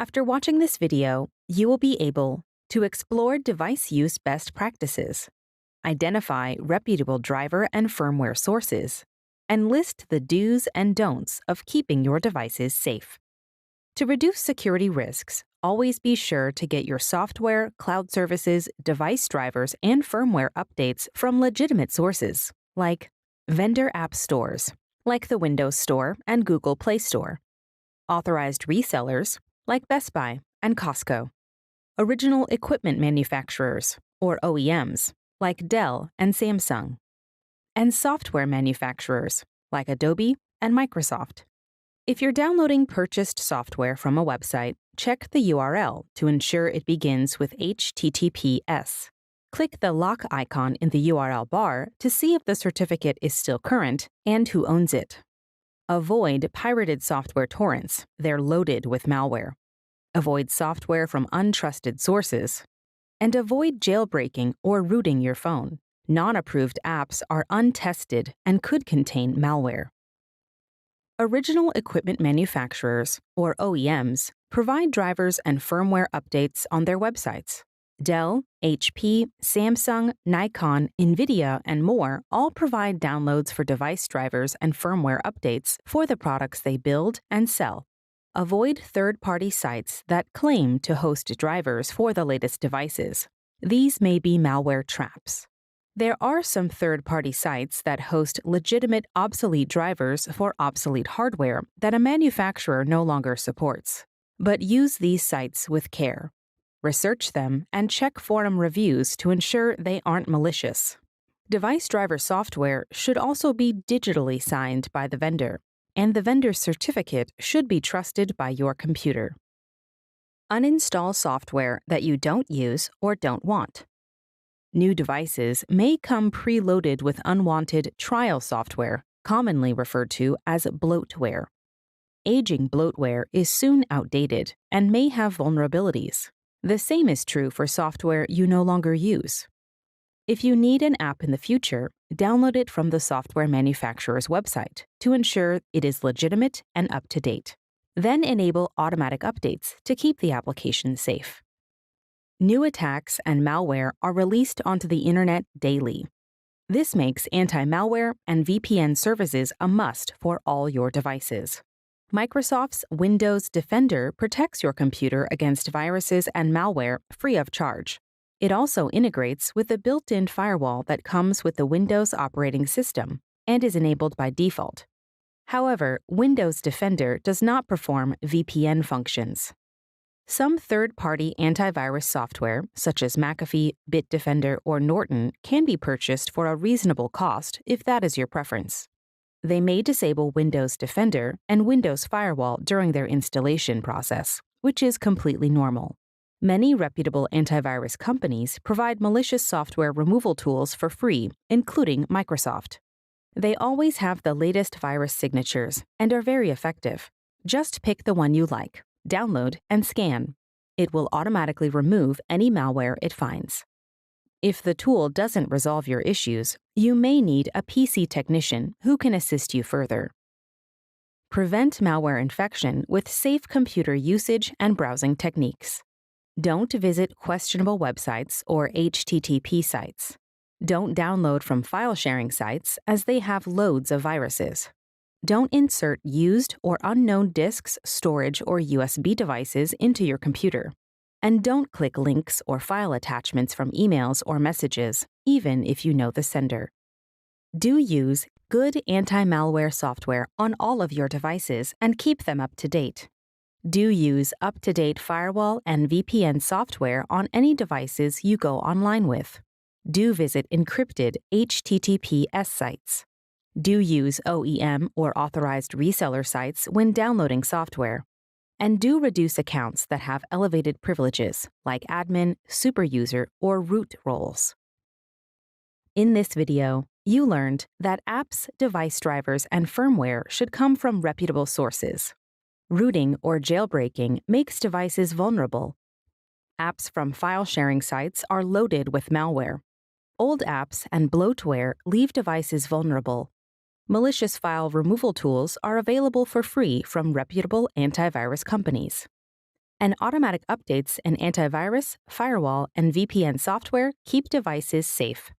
After watching this video, you will be able to explore device use best practices, identify reputable driver and firmware sources, and list the do's and don'ts of keeping your devices safe. To reduce security risks, always be sure to get your software, cloud services, device drivers, and firmware updates from legitimate sources, like vendor app stores, like the Windows Store and Google Play Store, authorized resellers, like Best Buy and Costco, original equipment manufacturers, or OEMs, like Dell and Samsung, and software manufacturers, like Adobe and Microsoft. If you're downloading purchased software from a website, check the URL to ensure it begins with HTTPS. Click the lock icon in the URL bar to see if the certificate is still current and who owns it. Avoid pirated software torrents. They're loaded with malware. Avoid software from untrusted sources. And avoid jailbreaking or rooting your phone. Non-approved apps are untested and could contain malware. Original equipment manufacturers, or OEMs, provide drivers and firmware updates on their websites. Dell, HP, Samsung, Nikon, NVIDIA, and more all provide downloads for device drivers and firmware updates for the products they build and sell. Avoid third-party sites that claim to host drivers for the latest devices. These may be malware traps. There are some third-party sites that host legitimate obsolete drivers for obsolete hardware that a manufacturer no longer supports. But use these sites with care. Research them and check forum reviews to ensure they aren't malicious. Device driver software should also be digitally signed by the vendor, and the vendor's certificate should be trusted by your computer. Uninstall software that you don't use or don't want. New devices may come preloaded with unwanted trial software, commonly referred to as bloatware. Aging bloatware is soon outdated and may have vulnerabilities. The same is true for software you no longer use. If you need an app in the future, download it from the software manufacturer's website to ensure it is legitimate and up to date. Then enable automatic updates to keep the application safe. New attacks and malware are released onto the internet daily. This makes anti-malware and VPN services a must for all your devices. Microsoft's Windows Defender protects your computer against viruses and malware free of charge. It also integrates with the built-in firewall that comes with the Windows operating system and is enabled by default. However, Windows Defender does not perform VPN functions. Some third-party antivirus software, such as McAfee, Bitdefender, or Norton, can be purchased for a reasonable cost if that is your preference. They may disable Windows Defender and Windows Firewall during their installation process, which is completely normal. Many reputable antivirus companies provide malicious software removal tools for free, including Microsoft. They always have the latest virus signatures and are very effective. Just pick the one you like, download, and scan. It will automatically remove any malware it finds. If the tool doesn't resolve your issues, you may need a PC technician who can assist you further. Prevent malware infection with safe computer usage and browsing techniques. Don't visit questionable websites or HTTP sites. Don't download from file-sharing sites as they have loads of viruses. Don't insert used or unknown disks, storage, or USB devices into your computer. And don't click links or file attachments from emails or messages, even if you know the sender. Do use good anti-malware software on all of your devices and keep them up to date. Do use up-to-date firewall and VPN software on any devices you go online with. Do visit encrypted HTTPS sites. Do use OEM or authorized reseller sites when downloading software. And do reduce accounts that have elevated privileges, like admin, superuser, or root roles. In this video, you learned that apps, device drivers, and firmware should come from reputable sources. Rooting or jailbreaking makes devices vulnerable. Apps from file-sharing sites are loaded with malware. Old apps and bloatware leave devices vulnerable. Malicious file removal tools are available for free from reputable antivirus companies. And automatic updates in antivirus, firewall, and VPN software keep devices safe.